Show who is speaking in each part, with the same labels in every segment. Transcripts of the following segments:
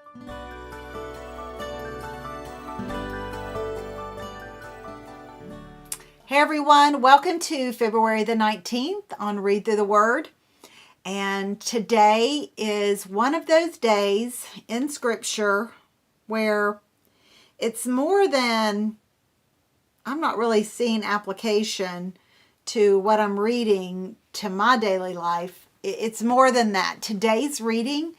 Speaker 1: Hey everyone, welcome to February the 19th on Read Through the Word. And today is one of those days in Scripture where it's more than, I'm not really seeing application to what I'm reading to my daily life. It's more than that. Today's reading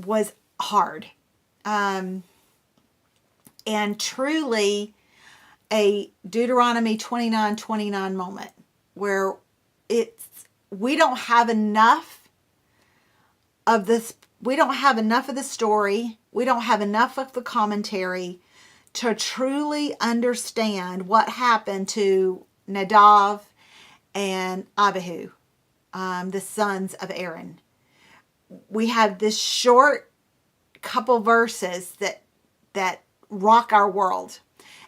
Speaker 1: was hard and truly a Deuteronomy 29:29 moment where we don't have enough of this. We don't have enough of the story. We don't have enough of the commentary to truly understand what happened to Nadab and Abihu, the sons of Aaron. We have this short couple verses that rock our world.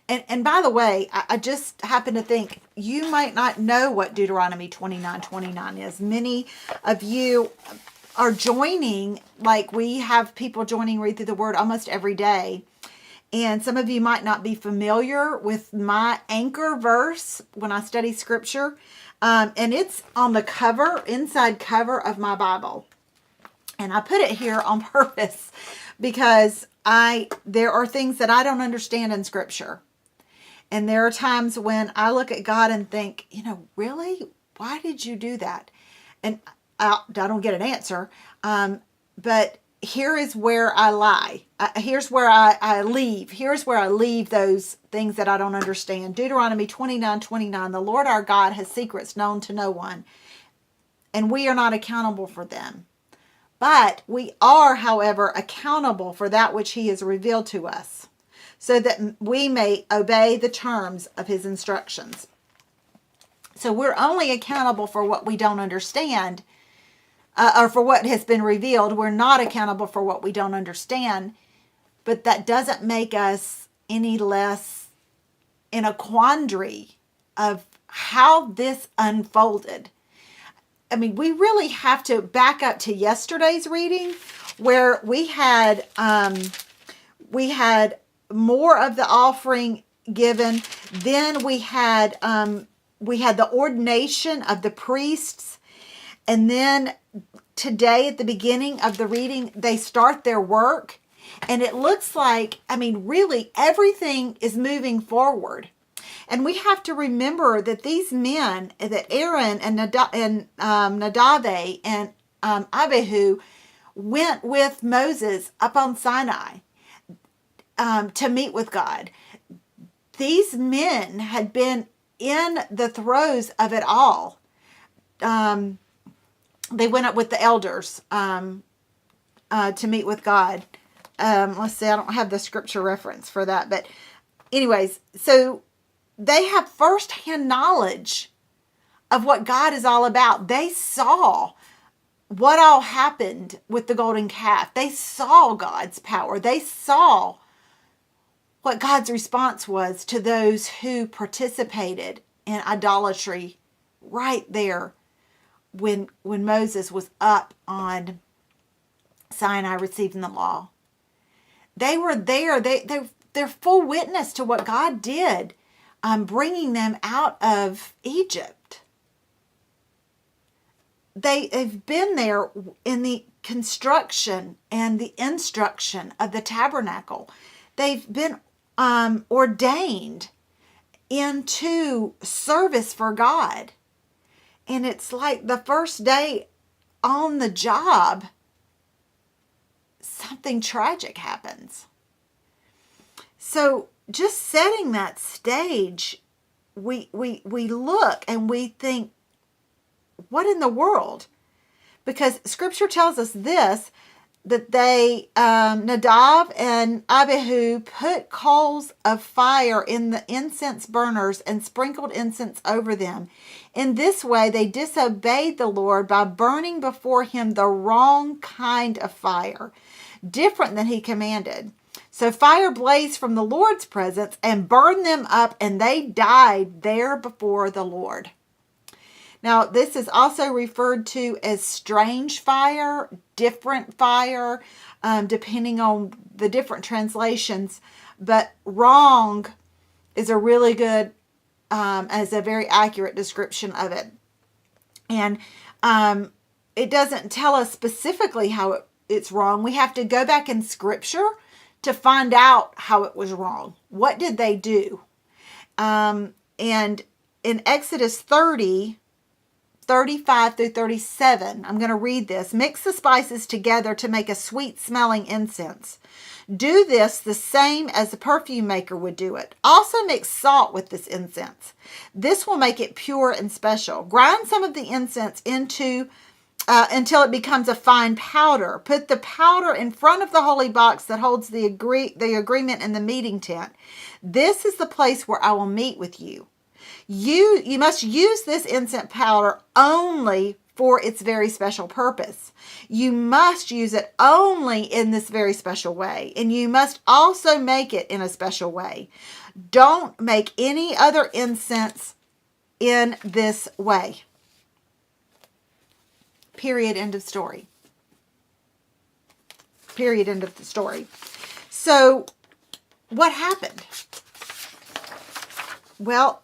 Speaker 1: And by the way, I just happen to think you might not know what Deuteronomy 29:29 is. Many of you are joining, like we have people joining Read Through the Word almost every day. And some of you might not be familiar with my anchor verse when I study Scripture. And it's on the cover, inside cover of my Bible. And I put it here on purpose because there are things that I don't understand in Scripture. And there are times when I look at God and think, really? Why did you do that? And I don't get an answer. But here is where I lie. Here's where I leave. Here's where I leave those things that I don't understand. Deuteronomy 29:29, the Lord our God has secrets known to no one, and we are not accountable for them. But we are, however, accountable for that which he has revealed to us, so that we may obey the terms of his instructions. So we're only accountable for what we don't understand, or for what has been revealed. We're not accountable for what we don't understand, but that doesn't make us any less in a quandary of how this unfolded. I mean, we really have to back up to yesterday's reading where we had more of the offering given. Then we had the ordination of the priests. And then today at the beginning of the reading, they start their work. And it looks like, really everything is moving forward. And we have to remember that these men, that Aaron and Nadab and Abihu went with Moses up on Sinai to meet with God. These men had been in the throes of it all. They went up with the elders to meet with God. Let's see, I don't have the scripture reference for that. But anyways, so they have firsthand knowledge of what God is all about. They saw what all happened with the golden calf. They saw God's power. They saw what God's response was to those who participated in idolatry right there when Moses was up on Sinai receiving the law. They were there. They're full witness to what God did, bringing them out of Egypt. They've been there in the construction and the instruction of the tabernacle. They've been ordained into service for God. And it's like the first day on the job, something tragic happens. So just setting that stage, we look and we think, what in the world? Because Scripture tells us this, that they, Nadab and Abihu, put coals of fire in the incense burners and sprinkled incense over them. In this way, they disobeyed the Lord by burning before him the wrong kind of fire, different than he commanded. So fire blazed from the Lord's presence and burned them up, and they died there before the Lord. Now, this is also referred to as strange fire, different fire, depending on the different translations. But wrong is a really good, as a very accurate description of it. And it doesn't tell us specifically how it's wrong. We have to go back in Scripture to find out how it was wrong. What did they do? And in Exodus 30, 35 through 37, I'm going to read this. Mix the spices together to make a sweet smelling incense. Do this the same as the perfume maker would do it. Also mix salt with this incense. This will make it pure and special. Grind some of the incense into until it becomes a fine powder. Put the powder in front of the holy box that holds the agreement in the meeting tent. This is the place where I will meet with you. You must use this incense powder only for its very special purpose. You must use it only in this very special way. And you must also make it in a special way. Don't make any other incense in this way. Period. End of story. Period. End of the story. So, what happened? Well,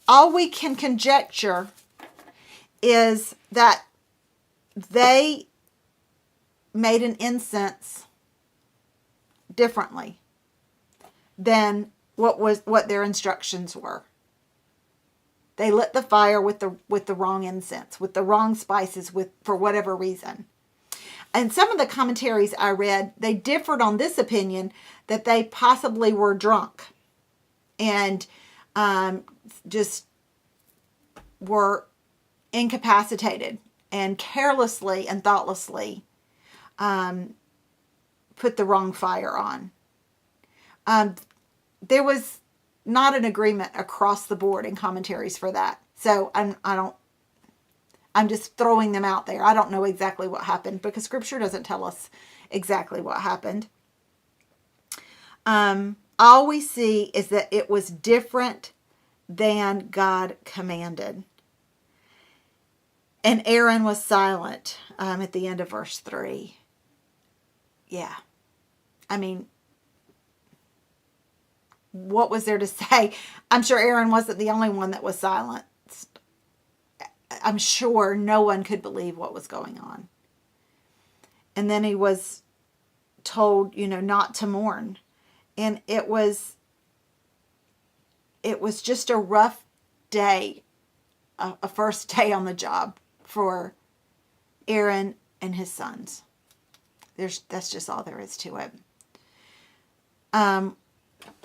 Speaker 1: all we can conjecture is that they made an incense differently than what their instructions were. They lit the fire with the wrong incense, with the wrong spices, for whatever reason. And some of the commentaries I read, they differed on this opinion that they possibly were drunk and just were incapacitated and carelessly and thoughtlessly put the wrong fire on. There was not an agreement across the board in commentaries for that. So I'm just throwing them out there. I don't know exactly what happened because Scripture doesn't tell us exactly what happened. All we see is that it was different than God commanded. And Aaron was silent at the end of verse 3. Yeah. I mean, what was there to say? I'm sure Aaron wasn't the only one that was silent. I'm sure no one could believe what was going on. And then he was told, not to mourn. And it was just a rough day, a first day on the job for Aaron and his sons. That's just all there is to it.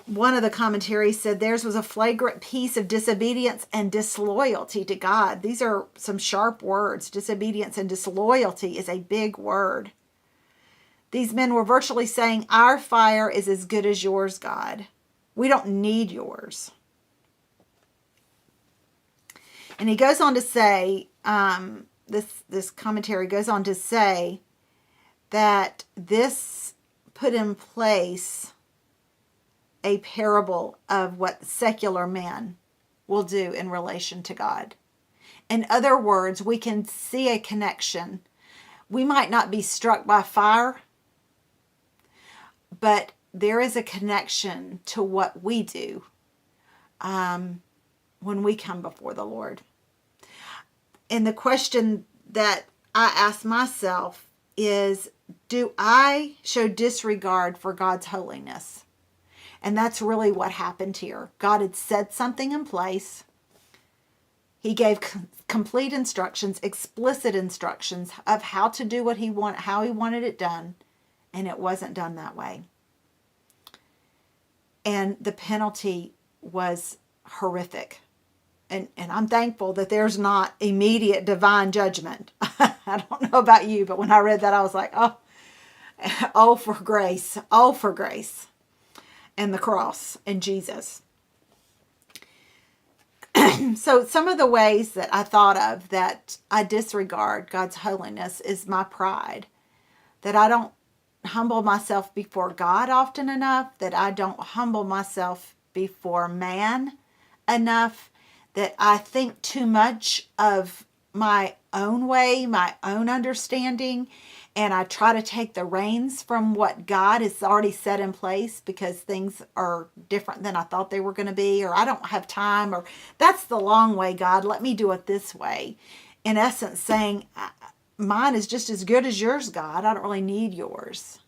Speaker 1: One of the commentaries said theirs was a flagrant piece of disobedience and disloyalty to God. These are some sharp words. Disobedience and disloyalty is a big word. These men were virtually saying, our fire is as good as yours, God. We don't need yours. And he goes on to say, this commentary goes on to say that this put in place a parable of what secular men will do in relation to God. In other words, we can see a connection. We might not be struck by fire, but there is a connection to what we do when we come before the Lord. And the question that I ask myself is, do I show disregard for God's holiness? And that's really what happened here. God had set something in place. He gave complete instructions, explicit instructions of how to do what how he wanted it done, and it wasn't done that way. And the penalty was horrific. And I'm thankful that there's not immediate divine judgment. I don't know about you, but when I read that, I was like, oh, for grace, oh, for grace. And the cross and Jesus. So some of the ways that I thought of that I disregard God's holiness is my pride. That I don't humble myself before God often enough. That I don't humble myself before man enough. that I think too much of my own way, my own understanding, and I try to take the reins from what God has already set in place because things are different than I thought they were going to be, or I don't have time, or that's the long way, God, let me do it this way. In essence, saying, mine is just as good as yours, God. I don't really need yours.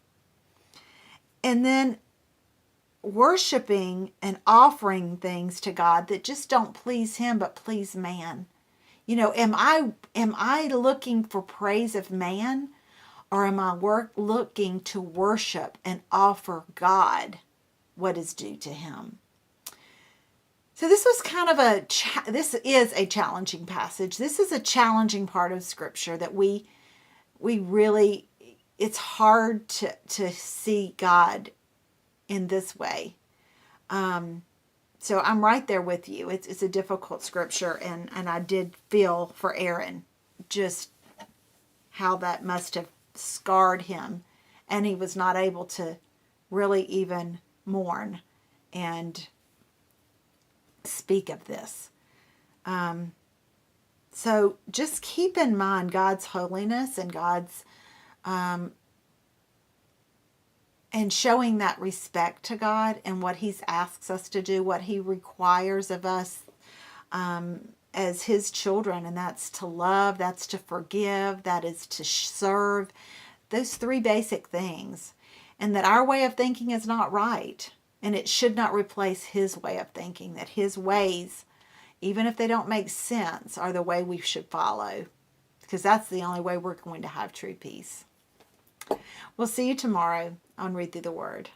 Speaker 1: And then worshiping and offering things to God that just don't please him but please man. You know, am I looking for praise of man, or am I looking to worship and offer God what is due to him? So this was kind of this is a challenging passage. This is a challenging part of Scripture that we really, it's hard to see God in this way. So I'm right there with you. It's a difficult Scripture, and I did feel for Aaron just how that must have scarred him, and he was not able to really even mourn and speak of this. So just keep in mind God's holiness and God's and showing that respect to God and what he asks us to do, what he requires of us as his children, and that's to love, that's to forgive, that is to serve, those three basic things. And that our way of thinking is not right, and it should not replace his way of thinking, that his ways, even if they don't make sense, are the way we should follow, because that's the only way we're going to have true peace. We'll see you tomorrow on Read Through the Word.